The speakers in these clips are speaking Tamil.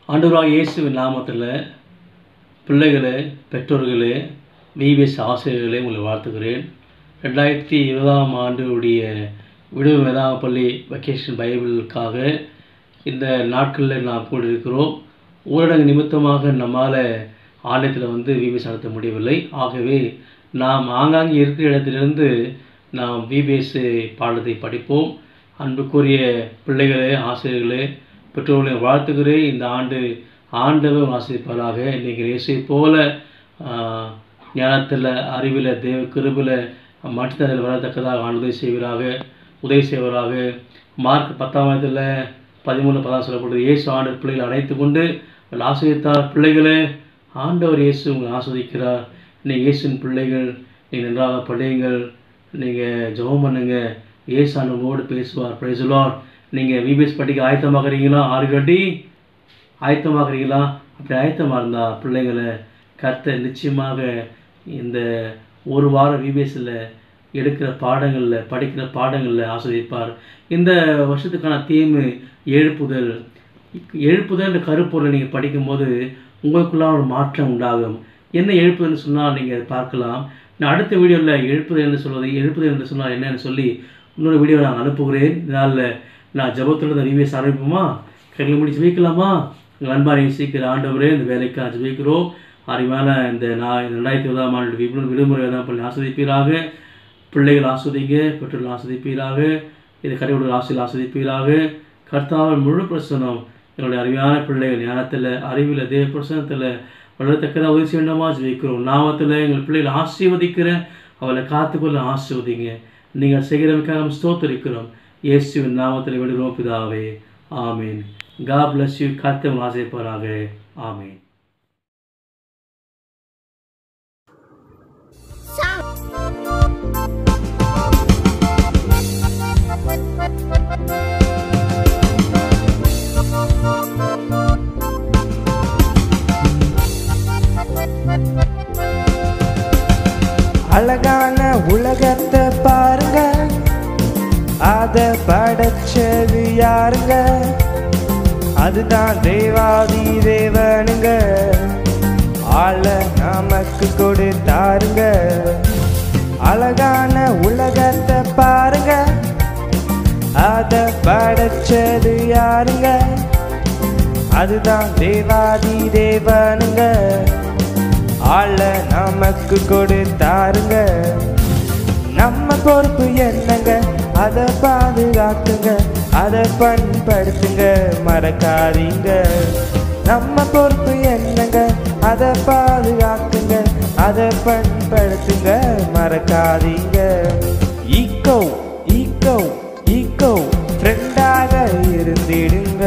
ஆண்டவராகிய இயேசுவின் நாமத்தில் பிள்ளைகளே, பெற்றோர்களே, விபிஎஸ் ஆசிரியர்களே உங்களை வாழ்த்துகிறேன். 2020ஆம் ஆண்டுடைய விடுதலை வேதாகம பள்ளி வெக்கேஷன் பைபிளுக்காக இந்த நாட்களில் நாம் கூடியிருக்கிறோம். ஊரடங்கு நிமித்தமாக நம்மால் ஆலயத்தில் விபிஎஸ் நடத்த முடியவில்லை. ஆகவே நாம் ஆங்காங்கே இருக்கிற இடத்திலிருந்து நாம் விபிஎஸ் பாடத்தை படிப்போம். அன்புக்குரிய பிள்ளைகளே, ஆசிரியர்களே, பெற்றோர்களை வாழ்த்துகிறேன். இந்த ஆண்டு ஆண்டவர் ஆசிரிப்பாராக. நீங்கள் இயேசுவை போல ஞானத்தில், அறிவில், தேவ கிருபையில் மற்றதில் வளரத்தக்கதாக உதவி செய்வராக. மார்க் 10:13-14 சொல்லப்படுது. இயேசு ஆண்டவர் பிள்ளைகளை அழைத்து கொண்டு ஆசிரியத்தார். பிள்ளைகளே, ஆண்டவர் இயேசு உங்களை ஆஸ்வதிக்கிறார். நீங்கள் இயேசுவின் பிள்ளைகள், நீங்கள் நன்றாக படியுங்கள், நீங்கள் ஜெபம் பண்ணுங்க. இயேசு ஆண்டவரோடு பேசுவார். Praise the Lord. நீங்கள் விபிஎஸ் படிக்க ஆயத்தமாகறீங்களா? ஆயத்தமாகறீங்களா? அப்படி ஆயத்தமாக இருந்தால் பிள்ளைங்களை கர்த்தர் நிச்சயமாக இந்த ஒரு வாரம் விபிஎஸ்ஸில் எடுக்கிற பாடங்களில், படிக்கிற பாடங்களில் ஆஸ்வதிப்பார். இந்த வருஷத்துக்கான தீம் எழுப்புதல். என்ற கருப்பொருளை நீங்கள் படிக்கும்போது உங்களுக்குள்ள ஒரு மாற்றம் உண்டாகும். என்ன எழுப்புதல்னு சொன்னால் நீங்கள் பார்க்கலாம். நான் அடுத்த வீடியோவில் எழுப்புதல் என்று சொன்னால் என்னன்னு சொல்லி இன்னொரு வீடியோ நான் அனுப்புகிறேன். இதனால் நான் ஜெபத்தோடு இந்த விபிஎஸ் ஆரம்பிப்போமா? கைகளை முடிச்சு வைக்கலாமா? எங்கள் அன்பாரை சீக்கிரம் ஆண்டவரே, இந்த வேலைக்காக ஜெபிக்கிறோம். அறிவான இந்த 2020ஆம் ஆண்டு விடுமுறை தான் பள்ளி ஆஸ்வதிப்பீராக. பிள்ளைகள் ஆஸ்வதிங்க, பெற்றோர்கள் ஆஸ்வதிப்பீராக. இது கடைவுடைய ஆஸ்வதிப்பீராக. கர்த்தாவின் முழு பிரசனம் என்னுடைய அருமையான பிள்ளைகள் ஞானத்தில், அறிவில், தேவ பிரசனத்தில் வளரத்தக்கதாக உதவி செய்ய வேண்டாமா ஜெபிக்கிறோம். நாமத்தில் எங்கள் பிள்ளைகள் ஆசீர்வதிக்கிற, அவளை காத்துக்கொள்ள ஆசீர்வதிங்க. நீங்கள் செய்கிறவனுக்காக ஸ்தோத்திரிக்கிறோம். இயேசுவின் நாமத்தில் விடுகிறோம் பிதாவே. ஆமீன். God bless you. கர்த்தர் ஆசீர்வதிப்பாராக. ஆமீன். அழகான உலகத்தை பாருங்க, அத படைச்சது யாருங்க? அதுதான் தேவாதி தேவனுங்க. ஆள நமக்கு கொடுத்தாருங்க. அழகான உலகத்தை பாருங்க, அத படைச்சது யாருங்க? அதுதான் தேவாதி தேவனுங்க. ஆள நமக்கு கொடுத்தாருங்க. நம்ம பொறுப்பு என்னங்க? அதை பாதுகாத்துங்க, அதை பண்படுத்துங்க, மறக்காதீங்க. நம்ம பொறுப்பு என்னங்க? அதை பாதுகாத்துங்க, அதை பண்படுத்துங்க, மறக்காதீங்க. ஈக்கோ ஈக்கோ ஈக்கோ ஃப்ரெண்டாக இருந்திடுங்க.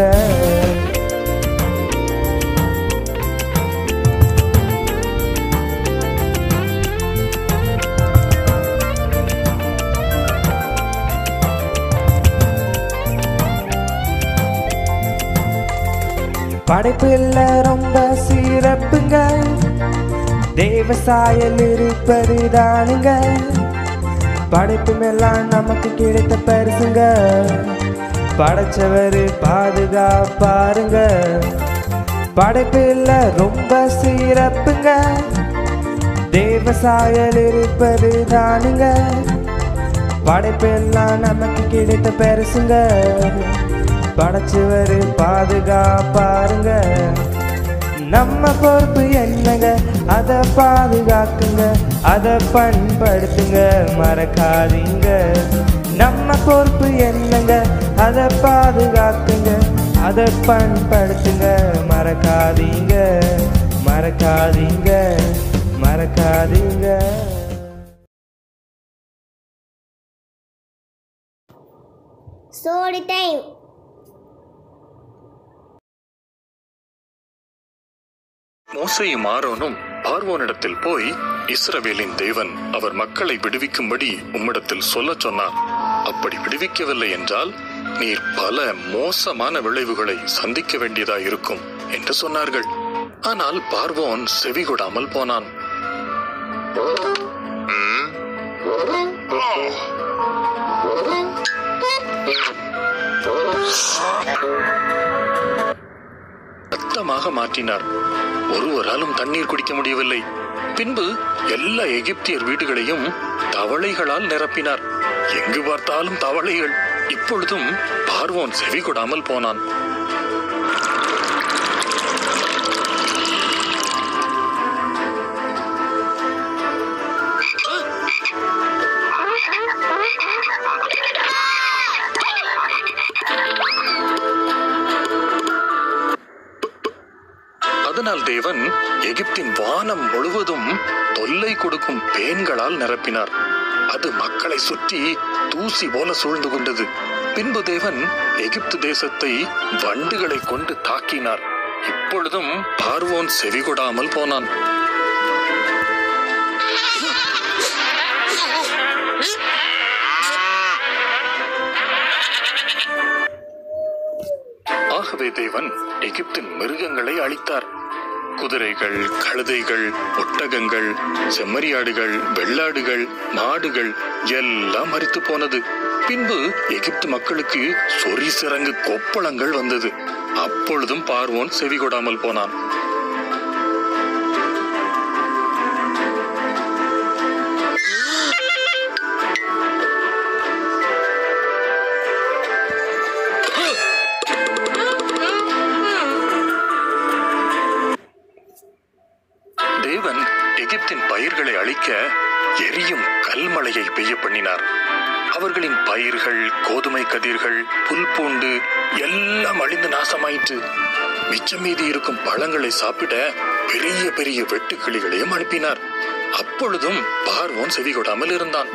படைப்பில் ரொம்ப சிறப்புங்க, தேவசாயல் இருப்பது தானுங்க. படைப்பு எல்லாம் நமக்கு கிடைத்த பரிசுங்க. படைச்சவர் பாதுகாப்பாருங்க. படைப்பில் ரொம்ப சிறப்புங்க, தேவசாயல் இருப்பது தானுங்க. படைப்பு எல்லாம் நமக்கு கிடைத்த பரிசுங்க. படைச்சவர் பாதுகாப்பாருங்க. நம்ம பொறுப்பு என்னங்க? அதை பாதுகாக்குங்க, அதை பண்படுத்துங்க, மறக்காதீங்க. நம்ம பொறுப்பு என்னங்க? அதை பாதுகாக்குங்க, அதை பண்படுத்துங்க, மறக்காதீங்க, மறக்காதீங்க, மறக்காதீங்க. Story time. மோசேயும் ஆரோனும் பார்வோனிடத்தில் போய், இஸ்ரவேலின் தேவன் அவர் மக்களை விடுவிக்கும்படி உம்மிடத்தில் சொல்லச் சொன்னார். அப்படி விடுவிக்கவில்லை என்றால் நீர் பல மோசமான விளைவுகளை சந்திக்க வேண்டியதாயிருக்கும் என்று சொன்னார்கள். ஆனால் பார்வோன் செவிகொடாமல் போனான். சுத்தமாக மாற்றினார். ஒருவராலும் தண்ணீர் குடிக்க முடியவில்லை. பின்பு எல்லா எகிப்தியர் வீடுகளையும் தவளைகளால் நிரப்பினார். எங்கு பார்த்தாலும் தவளைகள். இப்பொழுதும் பார்வோன் செவி கொடாமல் போனான். அதனால் தேவன் எகிப்தின் வானம் முழுவதும் தொல்லை கொடுக்கும் பேன்களால் நிரப்பினார். அது மக்களை சுற்றி தூசி போல சூழ்ந்து கொண்டது. பின்பு தேவன் எகிப்து தேசத்தை வண்டுகளை கொண்டு தாக்கினார். இப்பொழுதும் பார்வோன் செவிகொடாமல் போனான். ஆகவே தேவன் எகிப்தின் மிருகங்களை அழித்தார். குதிரைகள், கழுதைகள், ஒட்டகங்கள், செம்மறியாடுகள், வெள்ளாடுகள், மாடுகள் எல்லாம் மரித்து போனது. பின்பு எகிப்து மக்களுக்கு சொறி சிறங்கு கொப்பளங்கள் வந்தது. அப்பொழுதும் பார்வோன் செவிகொடாமல் போனான். தேவன் எகிப்தின் பயிர்களை அழிக்க எரியும் கல்மழையை பெய்ய பண்ணினார். அவர்களின் பயிர்கள், கோதுமை கதிர்கள், புல் பூண்டு எல்லாம் அழிந்து நாசமாயிற்று. மிச்சம் மீதி இருக்கும் பழங்களை சாப்பிட பெரிய பெரிய வெட்டுக்கிளிகளையும் அனுப்பினார். அப்பொழுதும் பார்வோன் செவிகொடாமல் இருந்தான்.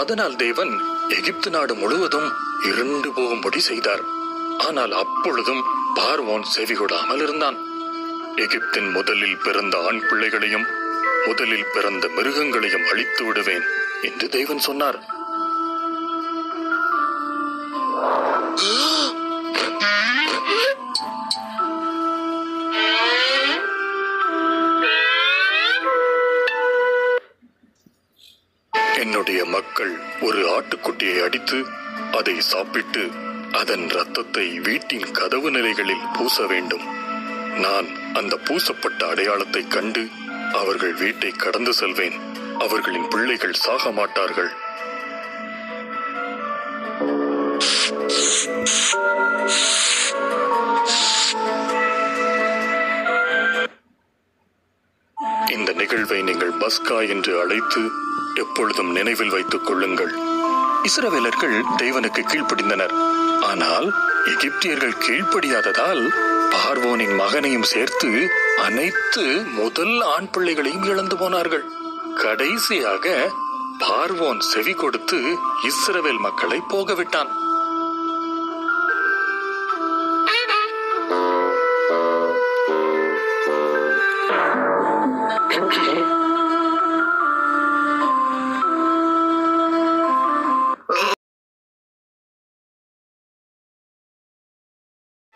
அதனால் தேவன் எகிப்து நாடு முழுவதும் இருண்டு போகும்படி செய்தார். ஆனால் அப்பொழுதும் பார்வோன் செவிகொடாமல் இருந்தான். எகிப்தின் முதலில் பிறந்த ஆண் பிள்ளைகளையும் முதலில் பிறந்த மிருகங்களையும் அழித்து விடுவேன் என்று தேவன் சொன்னார். என்னுடைய மக்கள் ஒரு ஆட்டுக்குட்டியை அடித்து அதை சாப்பிட்டு அதன் இரத்தத்தை வீட்டின் கதவு நிலைகளில் பூச வேண்டும். நான் அந்த பூசப்பட்ட அடையாளத்தை கண்டு அவர்கள் வீட்டை கடந்து செல்வேன். அவர்களின் பிள்ளைகள் சாக மாட்டார்கள். இந்த நிகழ்வை நீங்கள் பஸ்கா என்று அழைத்து எப்பொழுதும் நினைவில் வைத்துக் கொள்ளுங்கள். இஸ்ரவேலர்கள் தேவனுக்கு கீழ்ப்படிந்தனர். ஆனால் எகிப்தியர்கள் கீழ்ப்படியாததால் பார்வோனின் மகனையும் சேர்த்து அனைத்து முதல் ஆண் பிள்ளைகளையும் இழந்து போனார்கள். கடைசியாக பார்வோன் செவி கொடுத்து இஸ்ரவேல் மக்களை போகவிட்டான்.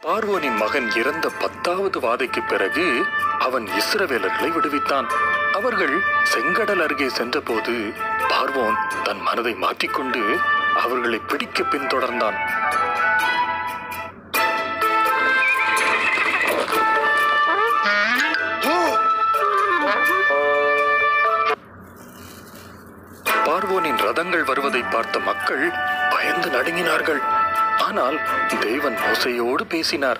பார்வோனின் மகன் இறந்த 10வது வாதைக்கு பிறகு அவன் இஸ்ரவேலர்களை விடுவித்தான். அவர்கள் செங்கடல் அருகே சென்றபோது பார்வோன் தன் மனதை மாற்றிக்கொண்டு அவர்களை பிடிக்க பின்தொடர்ந்தான். பார்வோனின் ரதங்கள் வருவதை பார்த்த மக்கள் பயந்து நடுங்கினார்கள். ஆனால் தேவன் மோசேயோடு பேசினார்.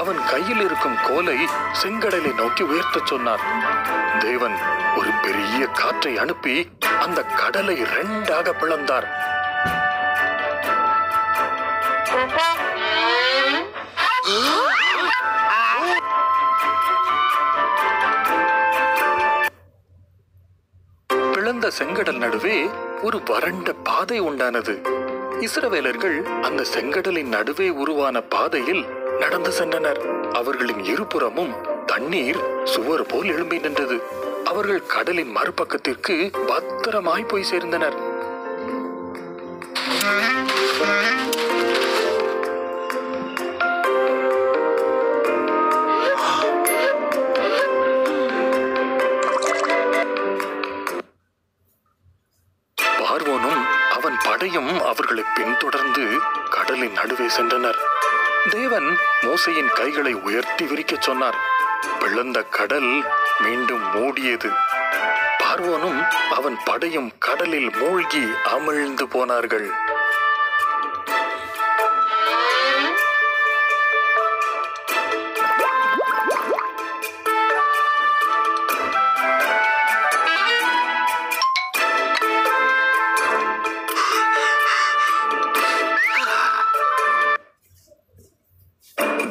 அவன் கையில் இருக்கும் கோலை செங்கடலை நோக்கி உயர்த்தச் சொன்னார். தேவன் ஒரு பெரிய காற்றை அனுப்பி அந்த கடலை 2ஆக பிளந்தார். பிளந்த செங்கடல் நடுவே ஒரு வறண்ட பாதை உண்டானது. இஸ்ரவேலர்கள் அந்த செங்கடலின் நடுவே உருவான பாதையில் நடந்து சென்றனர். அவர்களின் இருபுறமும் தண்ணீர் சுவர் போல் எழும்பி நின்றது. அவர்கள் கடலின் மறுபக்கத்திற்கு பத்திரமாய் போய் சேர்ந்தனர். பார்வோனும் அவன் படையும் அவர்களை பின்தொடர்ந்து கடலின் நடுவே சென்றனர். தேவன் மோசேயின் கைகளை உயர்த்தி விரிக்கச் சொன்னார். பிளந்த கடல் மீண்டும் மூடியது. பார்வோனும் அவன் படையும் கடலில் மூழ்கி அமிழ்ந்து போனார்கள்.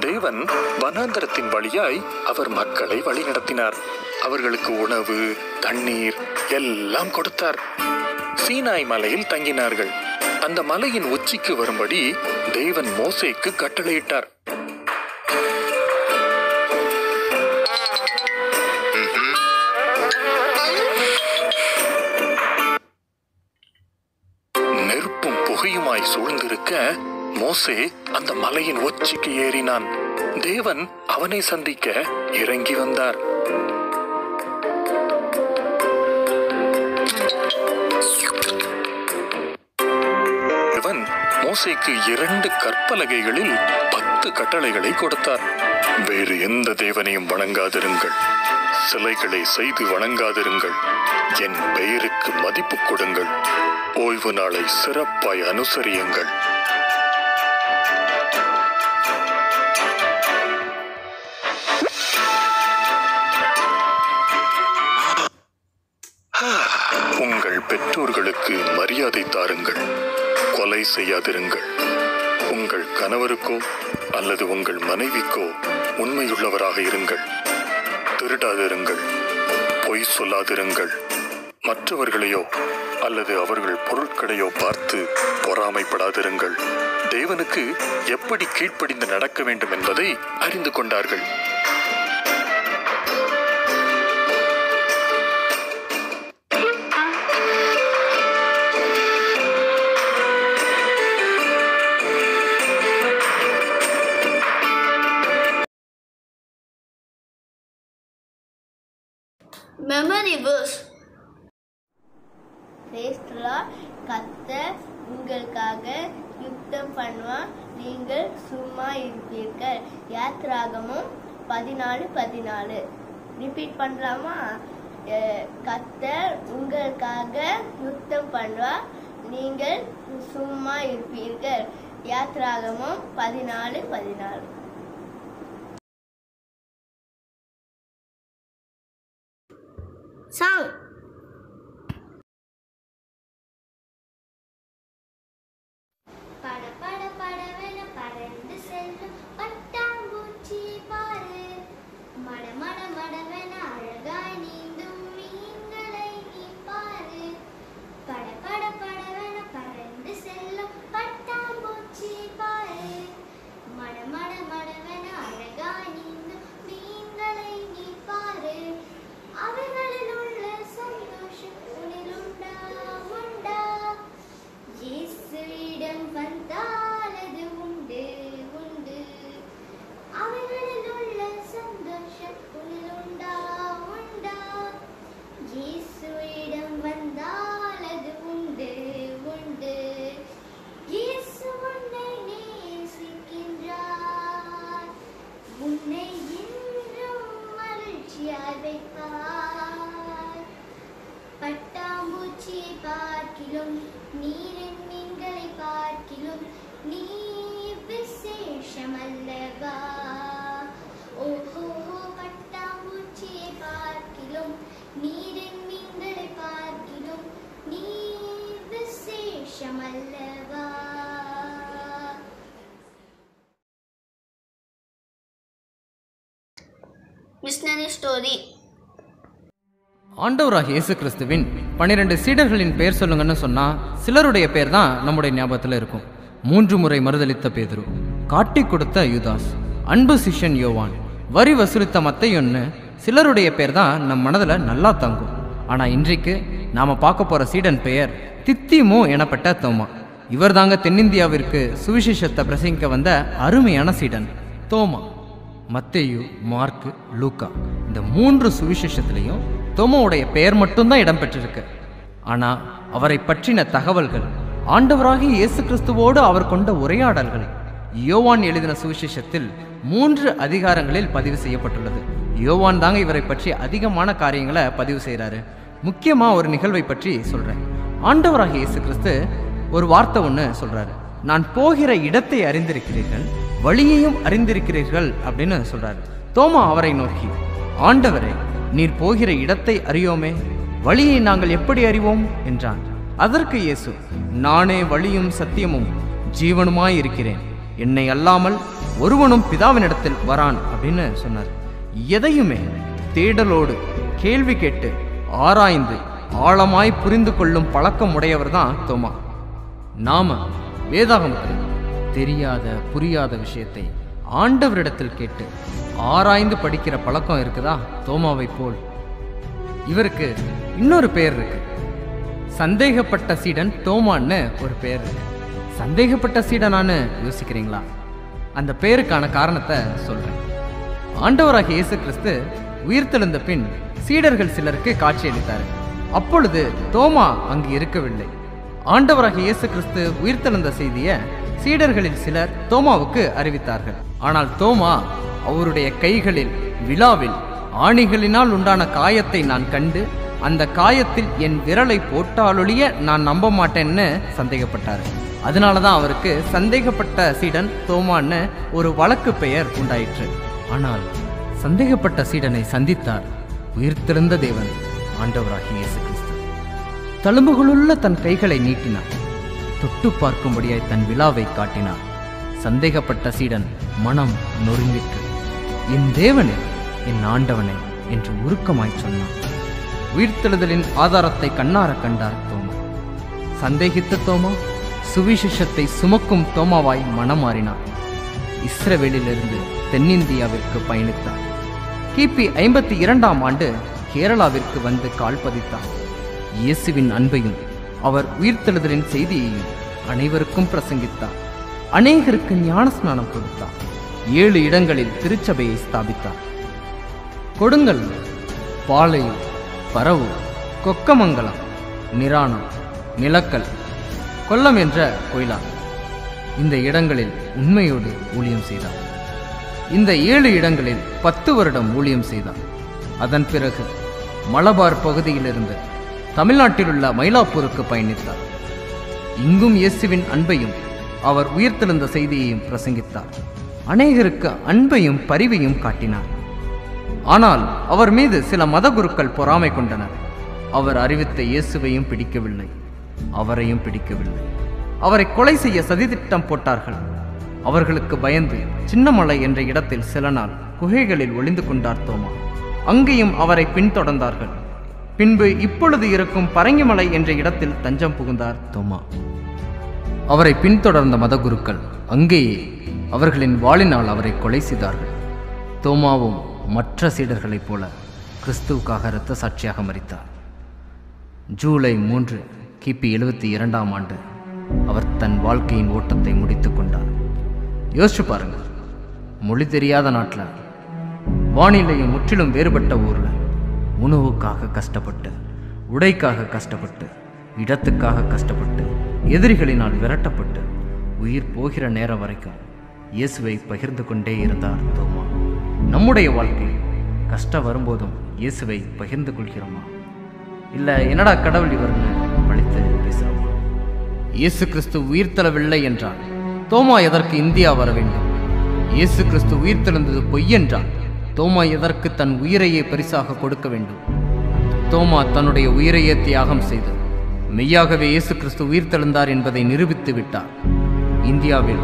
தேவன் வனாந்தரத்தின் வழியாய் அவர் மக்களை வழிநடத்தினார். அவர்களுக்கு உணவு, தண்ணீர் எல்லாம் கொடுத்தார். சீனாய் மலையில் தங்கினார்கள். அந்த மலையின் உச்சிக்கு வரும்படி தேவன் மோசேக்கு கட்டளையிட்டார். நெருப்பும் புகையுமாய் சூழ்ந்திருக்க மோசே அந்த மலையின் உச்சிக்கு ஏறினான். தேவன் அவனை சந்திக்க இறங்கி வந்தார். தேவன் மோசேக்கு 2 கற்பலகைகளில் 10 கட்டளைகளை கொடுத்தார். வேறு எந்த தேவனையும் வணங்காதிருங்கள், சிலைகளை செய்து வணங்காதிருங்கள், என் பெயருக்கு மதிப்பு கொடுங்கள், ஓய்வு நாளை சிறப்பாய் அனுசரியுங்கள். உங்கள் பெற்றோர்களுக்கு மரியாதை தாருங்கள், கொலை செய்யாதிருங்கள், உங்கள் கணவருக்கோ அல்லது உங்கள் மனைவிக்கோ உண்மையுள்ளவராக இருங்கள், திருடாதிருங்கள், பொய் சொல்லாதிருங்கள், மற்றவர்களையோ அல்லது அவர்கள் பொருட்களையோ பார்த்து பொறாமைப்படாதிருங்கள். தேவனுக்கு எப்படி கீழ்ப்படிந்து நடக்க வேண்டும் என்பதை அறிந்து கொண்டார்கள். Memory verse. கர்த்தர் உங்களுக்காக யுத்தம் பண்ணுவார், நீங்கள் சும்மா இருப்பீர்கள். யாத்ராகமம் 14:14. ரிப்பீட் பண்ணலாமா? கர்த்தர் உங்களுக்காக யுத்தம் பண்ணுவார், நீங்கள் சும்மா இருப்பீர்கள். யாத்ராகமம் 14:14. Song. பட பட படவென பறந்து செல்லும் பட்டாம்பூச்சி பாரு, மட மட மடவென அழகாய் நீந்தும் மீன்களை நீ பாரு. பட பட படவென பறந்து செல்லும் பட்டாம்பூச்சி பாரு, மட மட மடவென அழகாய் நீந்தும் மீன்களை நீ பாரு. அவைகளில் உள்ள சந்தோஷம் உன்னில் உண்டா உண்டா? இயேசுவிடம் வந்தால் அது உண்டு உண்டு. அவைகளில் உள்ள சந்தோஷம் உன்னில் உண்டா உண்டா? இயேசுவிடம் வந்தால் அது உண்டு உண்டு. இயேசு உன்னை நேசிக்கின்றார், உன்னை என்றும் மகிழ்ச்சியாய் வைப்பார். பட்டாம்பூச்சியை பார்க்கிலும் நீரின் மீன்களை பார்க்கிலும் நீ விசேஷமல்லவா? ஓஹோ, பட்டாம்பூச்சியை பார்க்கிலும் நீரின் மீன்களை பார்க்கிலும் நீ விசேஷமல்லவா? Missionary story. ஆண்டவராகிய இயேசு கிறிஸ்துவின் 12 சீடர்களின் பெயர் சொல்லுங்கன்னு சொன்னால் சிலருடைய பேர் தான் நம்முடைய ஞாபகத்தில் இருக்கும். 3 முறை மறுதலித்த பேதுரு, காட்டி கொடுத்த யூதாஸ், அன்பு சிஷ்யன் யோவான், வரி வசூலித்த மத்தையொன்னு சிலருடைய பேர் தான் நம் மனதில் நல்லா தங்கும். ஆனால் இன்றைக்கு நாம் பார்க்க போகிற சீடன் பெயர் தித்திமு எனப்பட்ட தோமா. இவர் தாங்க தென்னிந்தியாவிற்கு சுவிசேஷத்தை பிரசங்கிக்க வந்த அருமையான சீடன் தோமா. மத்தேயு, மார்க்கு, லூக்கா இந்த 3 சுவிசேஷத்துலேயும் தோமாவுடைய பெயர் மட்டும்தான் இடம்பெற்றிருக்கு. ஆனால் அவரை பற்றின தகவல்கள், ஆண்டவராகிய இயேசு கிறிஸ்துவோடு அவர் கொண்ட உரையாடல்கள் யோவான் எழுதின சுவிசேஷத்தில் 3 அதிகாரங்களில் பதிவு செய்யப்பட்டுள்ளது. யோவான் தாங்க இவரை பற்றி அதிகமான காரியங்களை பதிவு செய்கிறாரு. முக்கியமாக ஒரு நிகழ்வை பற்றி சொல்கிறேன். ஆண்டவராகிய இயேசு கிறிஸ்து ஒரு வார்த்தை ஒன்று சொல்கிறாரு. நான் போகிற இடத்தை அறிந்திருக்கிறீர்கள், வழியையும் அறிந்திருக்கிறீர்கள் அப்படின்னு சொல்கிறாரு. தோமா அவரை நோக்கி, ஆண்டவரே, நீர் போகிற இடத்தை அறியோமே, வழியை நாங்கள் எப்படி அறிவோம் என்றான். அதற்கு இயேசு, நானே வழியும் சத்தியமும் ஜீவனுமாய் இருக்கிறேன், என்னை அல்லாமல் ஒருவனும் பிதாவினிடத்தில் வரான் அப்படின்னு சொன்னார். எதையுமே தேடலோடு கேள்வி கேட்டு ஆராய்ந்து ஆழமாய் புரிந்து கொள்ளும் பழக்கம் உடையவர் தான் தோமா. நாம வேதாகமத்தில் தெரியாத புரியாத விஷயத்தை ஆண்டவரிடத்தில் கேட்டு ஆராய்ந்து படிக்கிற பழக்கம் இருக்குதா தோமாவை போல்? இவருக்கு இன்னொரு பெயர் இருக்கு, சந்தேகப்பட்ட சீடன் தோமான்னு ஒரு பெயர் இருக்கு. சந்தேகப்பட்ட சீடனான்னு யோசிக்கிறீங்களா? அந்த பெயருக்கான காரணத்தை சொல்றேன். ஆண்டவராகிய இயேசு கிறிஸ்து உயிர்த்தெழுந்த பின் சீடர்கள் சிலருக்கு காட்சியளித்தார். அப்பொழுது தோமா அங்கு இருக்கவில்லை. ஆண்டவராகிய இயேசு கிறிஸ்து உயிர்த்தெழுந்த செய்தியை சீடர்களில் சிலர் தோமாவுக்கு அறிவித்தார்கள். ஆனால் தோமா அவருடைய கைகளில் விலாவில் ஆணிகளினால் உண்டான காயத்தை நான் கண்டு அந்த காயத்தில் என் விரலை போட்டாலொழிய நான் நம்ப மாட்டேன்னு சந்தேகப்பட்டார். அதனால தான் அவருக்கு சந்தேகப்பட்ட சீடன் தோமான்னு ஒரு வழக்கு பெயர் உண்டாயிற்று. ஆனால் சந்தேகப்பட்ட சீடனை சந்தித்தார் உயிர்த்தெழுந்த தேவன் ஆண்டவராகிய இயேசு கிறிஸ்து. தழும்புகளுள்ள தன் கைகளை நீட்டினார், தொட்டு பார்க்கும்படியாய் தன் விலாவை காட்டினார். சந்தேகப்பட்ட சீடன் மனம் நொறுங்கிற்று. என் தேவனே, என் ஆண்டவனே என்று உருக்கமாய் சொன்னார். உயிர்த்தெழுதலின் ஆதாரத்தை கண்ணார கண்டார் தோமா. சந்தேகித்த தோமா சுவிசேஷத்தை சுமக்கும் தோமாவாய் மனம் மாறினார். இஸ்ரவேலிலிருந்து தென்னிந்தியாவிற்கு பயணித்தார். கிபி 52ஆம் ஆண்டு கேரளாவிற்கு வந்து கால் பதித்தார். இயேசுவின் அன்பையும் அவர் உயிர்த்தெழுதலின் செய்தியையும் அனைவருக்கும் பிரசங்கித்தார். அநேகருக்கு ஞானஸ்நானம் கொடுத்தார். 7 இடங்களில் திருச்சபையை ஸ்தாபித்தார். கொடுங்கல், பாளையம், பரவு, கொக்கமங்கலம், நிராணம், நிலக்கல், கொல்லம் என்ற கோயிலா இந்த இடங்களில் உண்மையோடு ஊழியம் செய்தார். இந்த 7 இடங்களில் 10 வருடம் ஊழியம் செய்தார். அதன் பிறகு மலபார் பகுதியிலிருந்து தமிழ்நாட்டில் உள்ள மயிலாப்பூருக்கு பயணித்தார். இங்கும் இயேசுவின் அன்பையும் அவர் உயிர்த்தெழுந்த செய்தியையும் பிரசங்கித்தார். அநேகருக்கு அன்பையும் பரிவையும் காட்டினார். ஆனால் அவர் மீது சில மத குருக்கள் பொறாமை கொண்டனர். அவர் அறிவித்த இயேசுவையும் பிடிக்கவில்லை, அவரையும் பிடிக்கவில்லை. அவரை கொலை செய்ய சதித்திட்டம் போட்டார்கள். அவர்களுக்கு பயந்து சின்னமலை என்ற இடத்தில் சில நாள் குகைகளில் ஒளிந்து கொண்டார் தோமா. அங்கேயும் அவரை பின்தொடர்ந்தார்கள். பின்பு இப்பொழுது இருக்கும் பரங்கிமலை என்ற இடத்தில் தஞ்சம் புகுந்தார் தோமா. அவரை பின்தொடர்ந்த மதகுருக்கள் அங்கேயே அவர்களின் வாளினால் அவரை கொலை செய்தார்கள். தோமாவும் மற்ற சீடர்களைப் போல கிறிஸ்துவுக்காக இரத்த சாட்சியாக மரித்தார். ஜூலை 3 கிபி 72ஆம் ஆண்டு அவர் தன் வாழ்க்கையின் ஓட்டத்தை முடித்து கொண்டார். யோசிச்சு பாருங்க, மொழி தெரியாத நாட்டில், வானிலையும் முற்றிலும் வேறுபட்ட ஊரில், உணவுக்காக கஷ்டப்பட்டு, உடைக்காக கஷ்டப்பட்டு, இடத்துக்காக கஷ்டப்பட்டு, எதிரிகளினால் விரட்டப்பட்டு, உயிர் போகிற நேரம் வரைக்கும் இயேசுவை பகிர்ந்து கொண்டே இருந்தார் தோமா. நம்முடைய வாழ்க்கை கஷ்டம் வரும்போதும் இயேசுவை பகிர்ந்து கொள்கிறோமா? இல்லை என்னடா கடவுள் இவர்னு பழித்து பேசுகிறோமா? இயேசு கிறிஸ்து உயிர்த்தெழவில்லை என்றால் தோமா எதற்கு இந்தியா வர வேண்டும்? இயேசு கிறிஸ்து உயிர்த்தெழுந்தது பொய் என்றால் தோமா எதற்கு தன் உயிரையே பரிசாக கொடுக்க வேண்டும்? தோமா தன்னுடைய உயிரையே தியாகம் செய்து மெய்யாகவே இயேசு கிறிஸ்து உயிர்த்தெழுந்தார் என்பதை நிரூபித்து விட்டார். இந்தியாவில்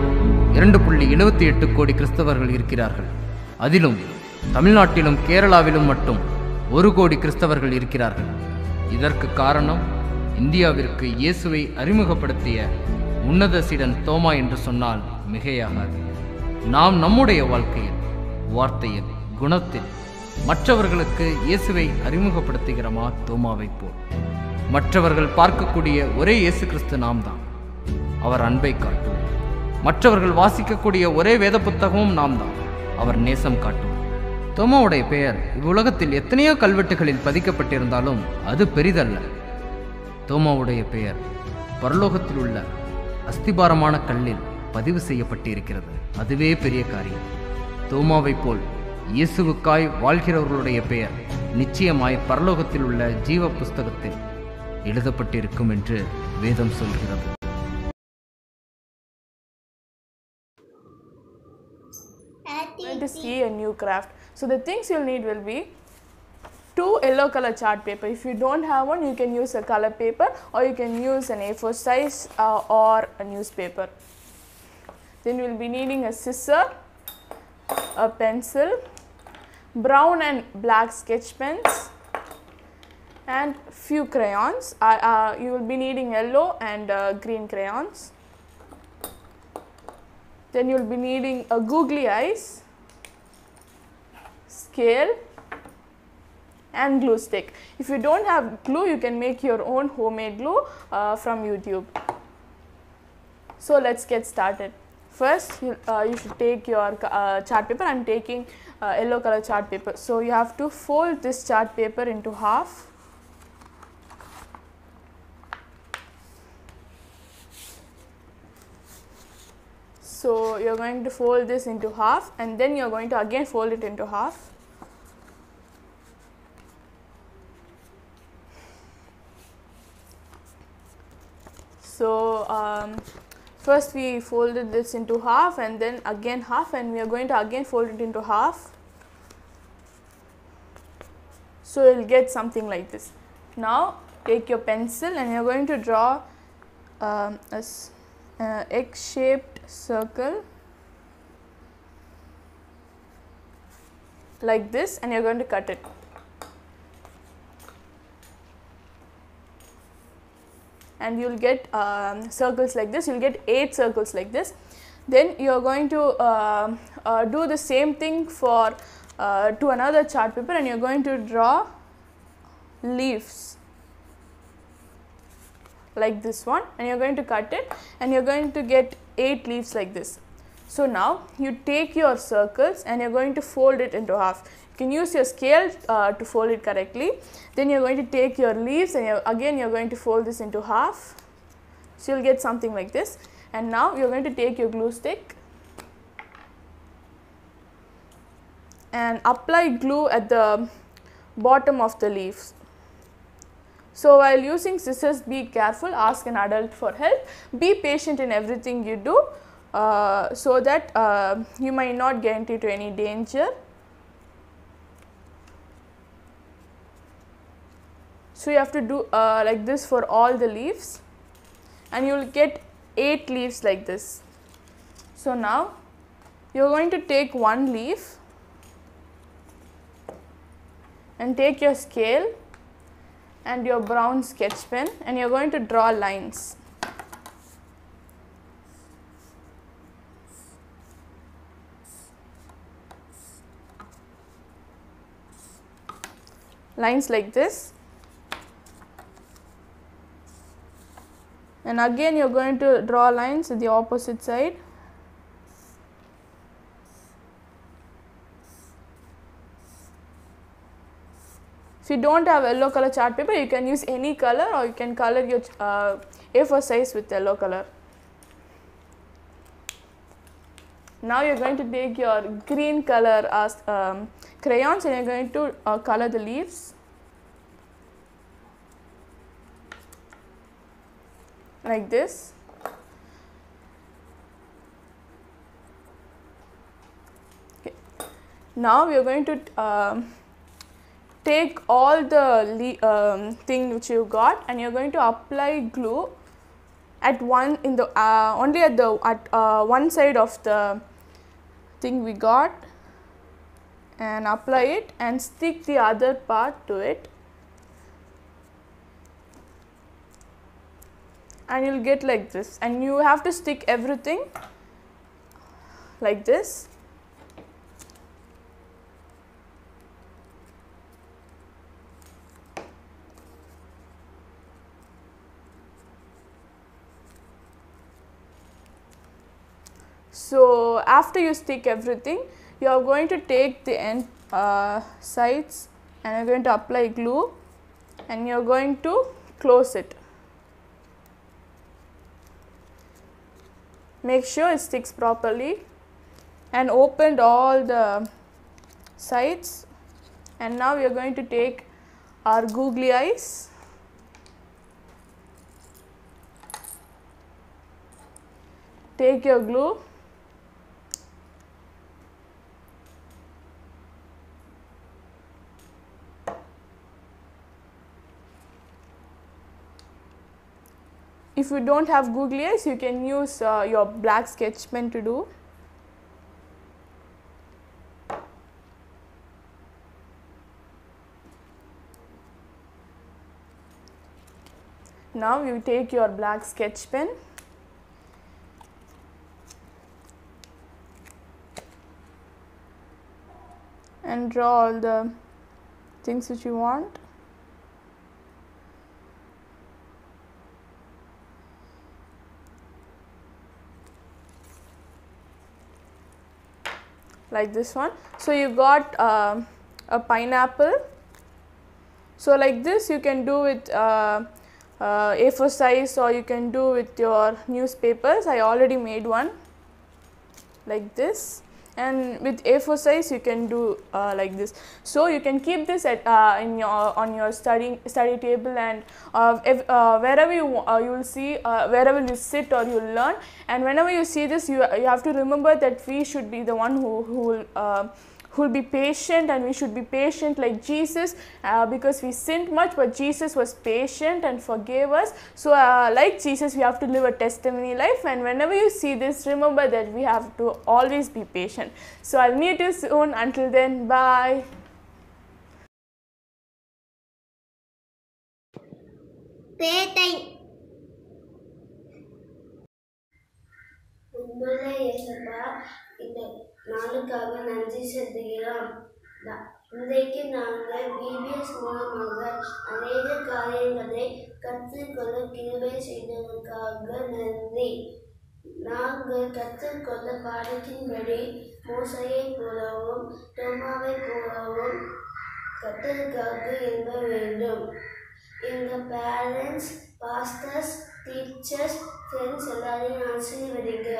2.78 கோடி கிறிஸ்தவர்கள் இருக்கிறார்கள். அதிலும் தமிழ்நாட்டிலும் கேரளாவிலும் மட்டும் 1 கோடி கிறிஸ்தவர்கள் இருக்கிறார்கள். இதற்கு காரணம் இந்தியாவிற்கு இயேசுவை அறிமுகப்படுத்திய உன்னத சீடன் தோமா என்று சொன்னால் மிகையாகாது. நாம் நம்முடைய வாழ்க்கையில், வார்த்தையில், குணத்தில் மற்றவர்களுக்கு இயேசுவை அறிமுகப்படுத்துகிறோமா? தோமாவை போல் மற்றவர்கள் பார்க்கக்கூடிய ஒரே இயேசு கிறிஸ்து நாம் தான். அவர் அன்பை காட்டுவோம். மற்றவர்கள் வாசிக்கக்கூடிய ஒரே வேத புத்தகமும் நாம் தான். அவர் நேசம் காட்டுவோம். தோமாவுடைய பெயர் இவ்வுலகத்தில் எத்தனையோ கல்வெட்டுகளில் பதிக்கப்பட்டிருந்தாலும் அது பெரிதல்ல. தோமாவுடைய பெயர் பரலோகத்தில் உள்ள அஸ்திபாரமான கல்லில் பதிவு செய்யப்பட்டிருக்கிறது. அதுவே பெரிய காரியம். தோமாவைப் போல் இயேசுவுக்காய் வாழ்கிறவர்களுடைய பெயர் நிச்சயமாய் பரலோகத்தில் உள்ள ஜீவ புஸ்தகத்தில் எழுதப்பட்டிருக்கும் என்று வேதம் சொல்கிறது. Going to see a new craft. So the things you'll need will be 2 yellow color chart paper. If you don't have one, you can use a color paper or you can use an A4 size or a newspaper. Then we'll be needing a scissor, a pencil, brown and black sketch pens, and few crayons. You will be needing yellow and green crayons. Then you will be needing a googly eyes, scale, and glue stick. If you don't have glue, you can make your own homemade glue from YouTube. So let's get started. First, you should take your chart paper. I am taking yellow color chart paper. So you have to fold this chart paper into half. So you are going to fold this into half, and then you are going to again fold it into half. So first we folded this into half and then again half, and we are going to again fold it into half. So you will get something like this. Now take your pencil and you are going to draw a X-shaped circle like this, and you are going to cut it. And you will get circles like this. You will get 8 circles like this. Then you are going to do the same thing for to another chart paper, and you are going to draw leaves like this one, and you are going to cut it, and you are going to get 8 leaves like this. So now you take your circles and you are going to fold it into half. You can use your scale to fold it correctly. Then you are going to take your leaves and again you are going to fold this into half. So you will get something like this. And now you are going to take your glue stick and apply glue at the bottom of the leaves. So while using scissors, be careful, ask an adult for help, be patient in everything you do so that you might not get into any danger. So you have to do like this for all the leaves, and you will get 8 leaves like this. So now you are going to take one leaf and take your scale and your brown sketch pen, and you are going to draw lines. Lines like this, and again you are going to draw lines at the opposite side. If you don't have yellow color chart paper, you can use any color, or you can color your A4 size with yellow color. Now you are going to take your green color crayons and you are going to color the leaves. Like this. Okay. Now we are going to take all the thing which you got, and you are going to apply glue at only at one side of the thing we got, and apply it and stick the other part to it, and you will get like this. And you have to stick everything like this. So after you stick everything, you are going to take the end sides and you are going to apply glue, and you are going to close it Make sure it sticks properly, and opened all the sides. And now we are going to take our googly eyes. Take your glue. If you don't have googly eyes, you can use your black sketch pen to do. Now you take your black sketch pen and draw all the things which you want. Like this one. So you got a pineapple. So like this you can do with A4 size, or you can do with your newspapers. I already made one like this, and with A4 size you can do like this. So you can keep this at on your study table, and wherever you will see, wherever you sit or you learn, and whenever you see this, you have to remember that we should be the one who will be patient, and we should be patient like Jesus, because we sinned much, but Jesus was patient and forgave us. So like Jesus, we have to live a testimony life, and whenever you see this, remember that we have to always be patient. So I'll meet you soon. Until then, bye. பேட்டை. அன்புள்ள இயேசப்பா, இந்த நாளுக்காக நன்றி செலுத்துகிறோம். இன்றைக்கு நாங்கள் VBS மூலமாக அநேக காரியங்களை கற்றுக்கொள்ள கிருபை செய்ததற்காக நன்றி. நாங்கள் கற்றுக்கொண்ட பாடத்தின்படி மோசையை போலவும் தோமாவை போலவும் கத்தருக்காக எழுத வேண்டும். எங்கள் பேரண்ட்ஸ், பாஸ்டர்ஸ், டீச்சர்ஸ், ஃப்ரெண்ட்ஸ் எல்லாரையும் ஆசீர்வதிங்க.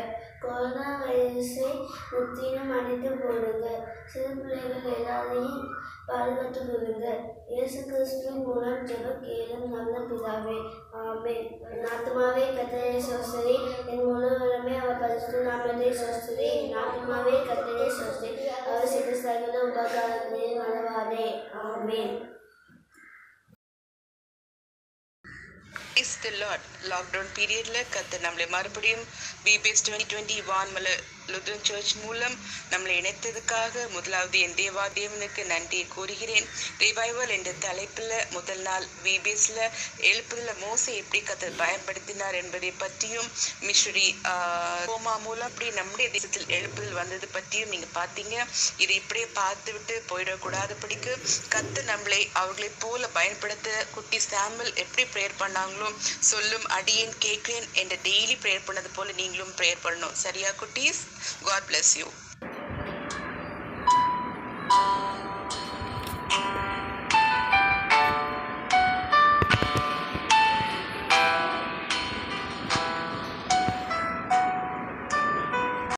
கொரோனா வைரஸை முற்றிலும் அடித்து போடுங்க. சிறு பிள்ளைகள் எல்லாரையும் பாதுகாத்து கொள்ளுங்க. இயேசு கிறிஸ்துவின் மூலம் ஜெபம் கேளும் நல்ல பிதாவே, ஆமென். என் ஆத்துமாவே கர்த்தரை ஸ்தோத்திரி, என் முழு உள்ளமே அவர் பரிசுத்த நாமத்தை ஸ்தோத்திரி. என் ஆத்துமாவே கர்த்தரை ஸ்தோத்திரி, அவர் செய்த சகல உபகாரங்களையும் மறவாதே, ஆமென். Praise the Lord. லாக்டவுன் பீரியட்ல கர்த்தர் நம்மளை மறுபடியும் VBS 2020 வான்மலை லுத்தரன் சர்ச் மூலம் நம்மளை இணைத்ததுக்காக முதலாவது என் தேவனுக்கு நன்றியை கூறுகிறேன். ரிவைவல் என்ற தலைப்பில் முதல் நாள் VBSல எழுப்புதல மோசை எப்படி கர்த்தர் பயன்படுத்தினார் என்பதை பற்றியும், மிஷனரி கோமா மூலம் அப்படி நம்முடைய தேசத்தில் எழுப்புதல் வந்தது பற்றியும் நீங்க பார்த்தீங்க. இதை இப்படியே பார்த்து விட்டு போயிடக்கூடாதபடிக்கு கர்த்தர் நம்மளை அவர்களை போல பயன்படுத்த குட்டி சாம்பல் எப்படி ப்ரேயர் பண்ணாங்களோ, சொல்லும் அடியேன் கேட்கிறேன் என்ற டெய்லி ப்ரேயர் பண்ணது போல நீங்களும் ப்ரேயர் பண்ணணும். சரியா குட்டீஸ்? God bless you.